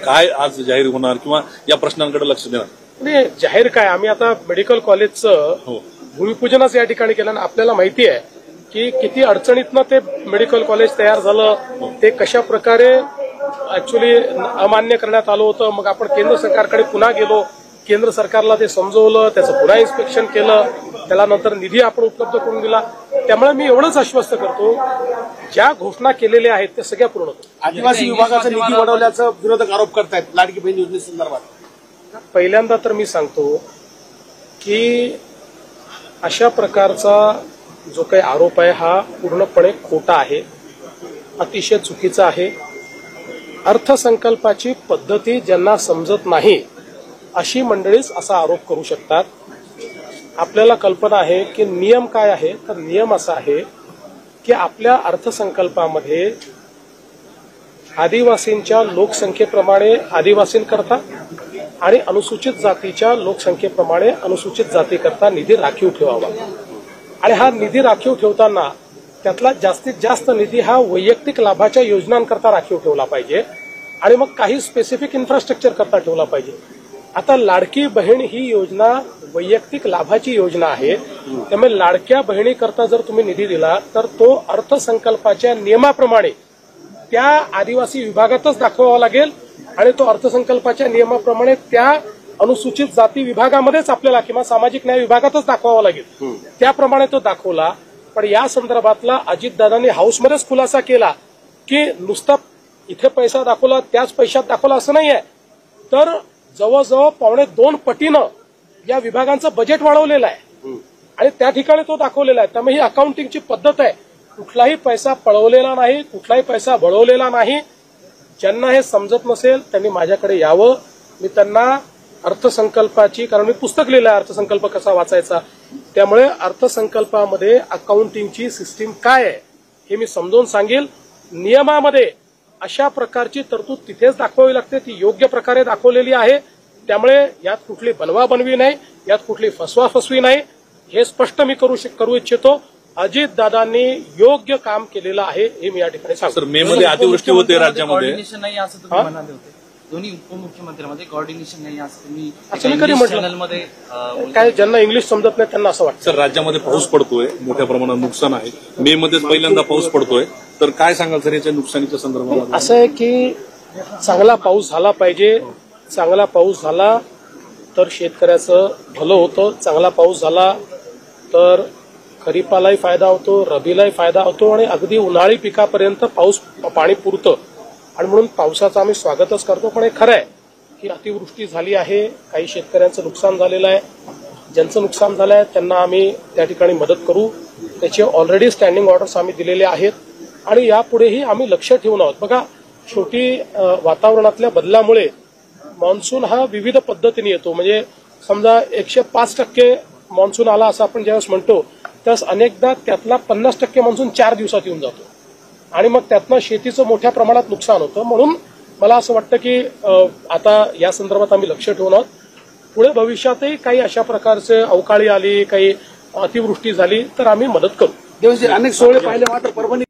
काय आज जाहीर होणार किंवा या प्रश्नांकडे लक्ष देणार? म्हणजे जाहीर काय, आम्ही आता मेडिकल कॉलेजचं भूमिपूजनच या ठिकाणी केलं आणि आपल्याला माहिती आहे की किती अडचणीतनं ते मेडिकल कॉलेज तयार झालं, ते कशा प्रकारे ऍक्च्युली अमान्य करण्यात आलं होतं. मग आपण केंद्र सरकारकडे पुन्हा गेलो, केंद्र सरकारला ते समजवलं, त्याचं पुन्हा इन्स्पेक्शन केलं, त्याला नंतर निधी आपण उपलब्ध करून दिला. त्यामुळे मी एवढंच आश्वस्त करतो, ज्या घोषणा केलेल्या आहेत त्या सगळ्या पूर्ण होतील. आदिवासी विभागाचा निधी वाढवल्याचा विरोधक आरोप करतायत लाडकी बहीण योजनेसंदर्भात. पहिल्यांदा तर मी सांगतो की अशा प्रकारचा जो काही आरोप आहे हा पूर्णपणे खोटा आहे, अतिशय चुकीचा आहे. अर्थसंकल्पाची पद्धती ज्यांना समजत नाही अशी मंडळीच असा आरोप करू शकतात. आपल्याला कल्पना आहे की नियम काय आहे, तर नियम असा आहे की आपल्या अर्थसंकल्पामध्ये आदिवासींच्या लोकसंख्येप्रमाणे आदिवासींकरता आणि अनुसूचित जातीच्या लोकसंख्येप्रमाणे अनुसूचित जातीकरता निधी राखीव ठेवावा. आणि हा निधी राखीव ठेवताना त्यातला जास्तीत जास्त निधी हा वैयक्तिक लाभाच्या योजनांकरता राखीव ठेवला पाहिजे आणि मग काही स्पेसिफिक इन्फ्रास्ट्रक्चर करता ठेवला पाहिजे. आता लाडकी बहीण ही योजना वैयक्तिक लाभाची योजना आहे, त्यामुळे लाडक्या बहिणीकरता जर तुम्ही निधी दिला तर तो अर्थसंकल्पाच्या नियमाप्रमाणे त्या आदिवासी विभागातच दाखवावा लागेल आणि तो अर्थसंकल्पाच्या नियमाप्रमाणे त्या अनुसूचित जाती विभागामध्येच आपल्याला किंवा सामाजिक न्याय विभागातच दाखवावा लागेल. त्याप्रमाणे तो दाखवला. पण या संदर्भातला अजितदादांनी हाऊसमध्येच खुलासा केला की नुसता इथे पैसा दाखवला त्याच पैशात दाखवला असं नाही आहे, तर जवळजवळ 2.25 पटीनं या विभागांचं बजेट वाढवलेलं आहे आणि त्या ठिकाणी तो दाखवलेला आहे. त्यामुळे ही अकाउंटिंगची पद्धत आहे. कुठलाही पैसा पळवलेला नाही, कुठलाही पैसा बळवलेला नाही. ज्यांना हे समजत नसेल त्यांनी माझ्याकडे यावं, मी त्यांना अर्थसंकल्पाची, कारण मी पुस्तक लिहिलं आहे अर्थसंकल्प कसा वाचायचा, त्यामुळे अर्थसंकल्पामध्ये अकाउंटिंगची सिस्टीम काय आहे हे मी समजावून सांगेल. नियमामध्ये अशा प्रकारची तरतूद तिथेच दाखवावी लागते, ती योग्य प्रकारे दाखवलेली आहे. त्यामुळे यात कुठली बनवाबनवी नाही, यात कुठली फसवाफसवी नाही, हे स्पष्ट मी करू इच्छितो. अजितदादांनी योग्य काम केलेलं आहे हे मी या ठिकाणी सांगतो. मे मध्ये अतिवृष्टी होते राज्यामध्ये, दोन्ही उपमुख्यमंत्र्यांमध्ये कॉर्डिनेशन नाही असं तुम्ही कधी म्हटलं. काय ज्यांना इंग्लिश समजत नाही त्यांना असं वाटतं. सर राज्यामध्ये पाऊस पडतोय, मोठ्या प्रमाणात नुकसान आहे, मे मध्येच पहिल्यांदा पाऊस पडतोय, तर काय सांगाल सर याच्या नुकसानीच्या संदर्भात? असं आहे की चांगला पाऊस झाला पाहिजे. चांगला पाऊस झाला तर शेतकऱ्याचं भलं होतं. चांगला पाऊस झाला तर खरीपालाही फायदा होतो, रबीलाही फायदा होतो आणि अगदी उन्हाळी पिकापर्यंत पाणी पुरतं. आणि म्हणून पावसाचं आम्ही स्वागतच करतो. पण हे खरं आहे की अतिवृष्टी झाली आहे, काही शेतकऱ्यांचं नुकसान झालेलं आहे. ज्यांचं नुकसान झालं आहे त्यांना आम्ही त्या ठिकाणी मदत करू. त्याचे ऑलरेडी स्टँडिंग ऑर्डर्स आम्ही दिलेले आहेत आणि यापुढेही आम्ही लक्ष ठेवून आहोत. बघा, शेवटी वातावरणातल्या बदलामुळे मान्सून हा विविध पद्धतीने येतो. म्हणजे समजा 105% मान्सून आला असं आपण ज्यावेळेस म्हणतो, त्यावेळेस अनेकदा त्यातला 50% मान्सून 4 दिवसात येऊन जातो आणि मग त्यातनं शेतीचं मोठ्या प्रमाणात नुकसान होतं. म्हणून मला असं वाटतं की आता या संदर्भात आम्ही लक्ष ठेवून आहोत. पुढे भविष्यातही काही अशा प्रकारचे अवकाळी आली, काही अतिवृष्टी झाली तर आम्ही मदत करू. अनेक सोहळे पाहिले मात्र परभणी